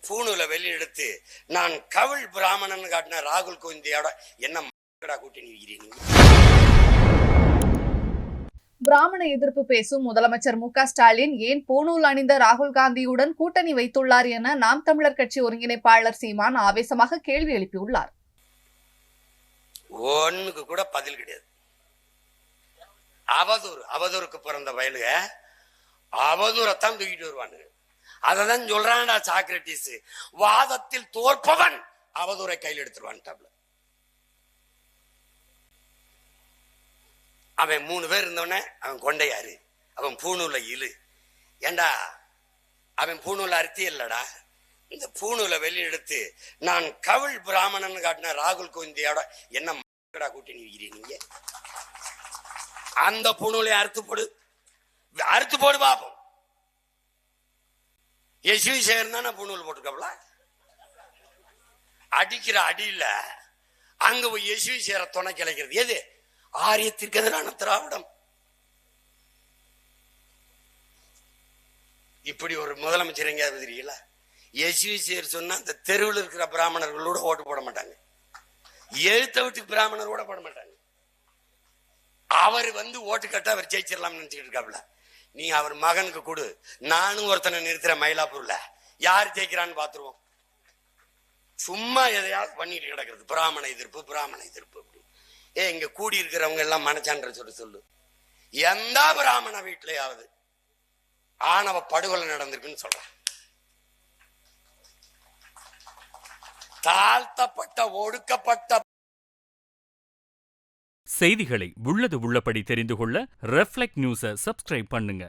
பூணூல வெளியெடுத்து நான் கவிழ் பிராமணன் காட்டின ராகுல் கோவிந்தியோட என்ன கூட்டணி வைக்கிறீங்க? பிராமண எதிர்ப்பு பேசும் முதலமைச்சர் மு க ஸ்டாலின் ஏன் பூணூல் அணிந்த ராகுல் காந்தியுடன் கூட்டணி வைத்துள்ளார் என நாம் தமிழர் கட்சி ஒருங்கிணைப்பாளர் சீமான் ஆவேசமாக கேள்வி எழுப்பியுள்ளார். ஒண்ணுக்கு கூட பதில் கிடையாது. அவதூறுக்கு பிறந்த வயலுக அவதூறத்தான் தூக்கிட்டு வருவானுங்க. அததான் சொல்றான்டா சாக்ரட்டிஸ், வாதத்தில் தோற்பவன் அவதூறை கையில் எடுத்துருவான். அவன் 3 பேர் இருந்தவனே அவன் கொண்டையாரு, அவன் பூணூல இழு. ஏண்டா அவன் பூணூல அறுத்தி இல்லடா, இந்த பூணூல வெளியெடுத்து நான் கவிழ் பிராமணன் காட்டின ராகுல் கோவிந்தியோட என்ன கூட்டணி வைக்கிறீங்க? அந்த பூணூலை அறுத்து போடு பாப்போம். எஸ்வி சேகர் தானே பூணூல் போட்டுக்கல, அடிக்கிற அடியில அங்க போய் எஸ்வி சேர துணை கிளைக்கிறது எது? ஆரியத்திற்கு எதிரான திராவிடம். இப்படி ஒரு முதலமைச்சர் எங்கேயாவது தெரியல? எஸ்வி சேர் சொன்னா இந்த தெருவில் இருக்கிற பிராமணர்களோட ஓட்டு போட மாட்டாங்க, எழுத்த வீட்டுக்கு பிராமணர் கூட போட மாட்டாங்க. அவர் ஓட்டு கட்ட அவர் ஜெயிச்சிடலாம்னு நினைச்சுட்டு இருக்காப்ல. நீ அவர் மகனுக்கு கொடு, நானும் ஒருத்தனை நிறுத்துற மயிலாப்பூர்ல, யார் ஜெயிக்கிறான்னு பாத்துருவோம். சும்மா எதையாவது பண்ணிட்டு கிடக்கிறது, பிராமண எதிர்ப்பு. இங்க கூடி இருக்கிறவங்க எல்லாம் மனச்சான்ற சொல்லு, எந்த பிராமண வீட்டிலேயாவது ஆணவ படுகொலை நடந்திருக்குன்னு சொல்றேன். தாழ்த்தப்பட்ட ஒடுக்கப்பட்ட செய்திகளை உள்ளது உள்ளபடி தெரிந்து கொள்ள ரெஃப்ளெக்ட் நியூஸை சப்ஸ்கிரைப் பண்ணுங்க.